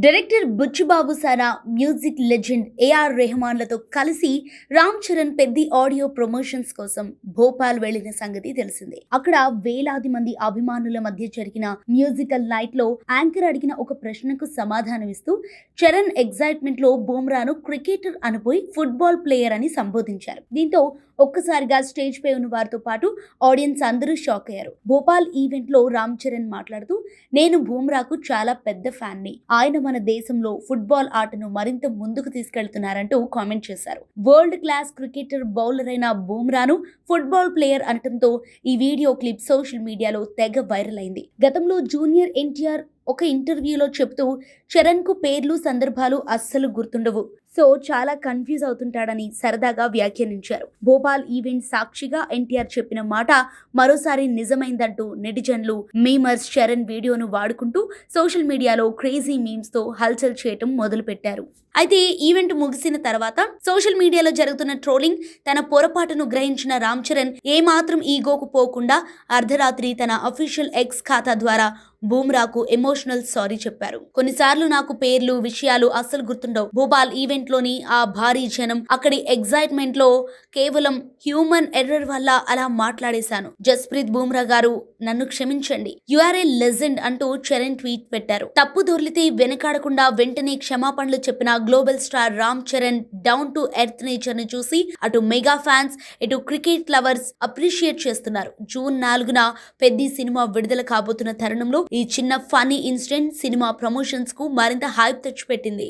Director Buchibabu సారా, music legend AR రెహమాన్లతో కలిసి రామ్ చరణ్ పెద్ద audio promotions కోసం భోపాల్ వెళ్లిన సంగతి తెలిసిందే. అక్కడ వేలాది మంది అభిమానుల మధ్య జరిగిన మ్యూజికల్ నైట్ లో యాంకర్ అడిగిన ఒక ప్రశ్నకు సమాధానమిస్తూ చరణ్ ఎగ్జైట్మెంట్ లో బూమ్రాను క్రికెటర్ అనుపోయి ఫుట్బాల్ ప్లేయర్ అని సంబోధించారు. దీంతో ఒక్కసారిగా స్టేజ్ పై ఉన్న వారితో పాటు ఆడియన్స్ అందరూ షాక్ అయ్యారు. భోపాల్ ఈవెంట్ లో రామ్ చరణ్ మాట్లాడుతూ, నేను బూమ్రాకు చాలా పెద్ద ఫ్యాన్ ని, ఆయన మన దేశంలో ఫుట్బాల్ ఆటను మరింత ముందుకు తీసుకెళ్తున్నారంటూ కామెంట్ చేశారు. వరల్డ్ క్లాస్ క్రికెటర్, బౌలర్ అయిన బూమ్రాను ఫుట్బాల్ ప్లేయర్ అనటంతో ఈ వీడియో క్లిప్ సోషల్ మీడియాలో తెగ వైరల్ అయింది. గతంలో జూనియర్ ఎన్టీఆర్ ఒక ఇంటర్వ్యూలో చెప్తూ చరణ్ కు పేర్లు, సందర్భాలు అస్సలు గుర్తుండవు, సో చాలా కన్ఫ్యూజ్ అవుతుంటాడని సరదాగా వ్యాఖ్యానించారు. భోపాల్ ఈవెంట్ సాక్షిగా ఎన్టీఆర్ చెప్పిన మాట మరోసారి నిజమైందంటూ నెటిజన్లు, మీమర్స్ చరణ్ వీడియోను వాడుకుంటూ సోషల్ మీడియాలో క్రేజీ మీమ్స్ తో హల్చల్ చేయటం మొదలుపెట్టారు. అయితే ఈవెంట్ ముగిసిన తర్వాత సోషల్ మీడియాలో జరుగుతున్న ట్రోలింగ్, తన పొరపాటును గ్రహించిన రామ్ చరణ్ ఏమాత్రం ఈగోకు పోకుండా అర్ధరాత్రి తన అఫీషియల్ ఎక్స్ ఖాతా ద్వారా బూమ్రాకు ఎమోషనల్ సారీ చెప్పారు. కొన్నిసార్లు నాకు పేర్లు, విషయాలు అస్సలు గుర్తుండవు. భోపాల్ ఈవెంట్ లోని ఆ భారీ జనం, అక్కడి ఎగ్జైట్మెంట్ లో కేవలం హ్యూమన్ ఎర్రర్ వల్ల అలా మాట్లాడేశాను. జస్ప్రీత్ బూమ్రా గారు, నన్ను క్షమించండి. యు ఆర్ ఏ లెజెండ్ అంటూ చరణ్ ట్వీట్ పెట్టారు. తప్పు దొర్లితే వెనకాడకుండా వెంటనే క్షమాపణలు చెప్పిన global star Ram Charan down to earth nature ని చూసి అటు మెగా ఫ్యాన్స్, ఇటు క్రికెట్ లవర్స్ అప్రిషియేట్ చేస్తున్నారు. జూన్ 4న పెద్ద సినిమా విడుదల కాబోతున్న తరుణంలో ఈ చిన్న ఫన్నీ ఇన్సిడెంట్ సినిమా ప్రమోషన్స్ కు మరింత హైప్ తెచ్చిపెట్టింది.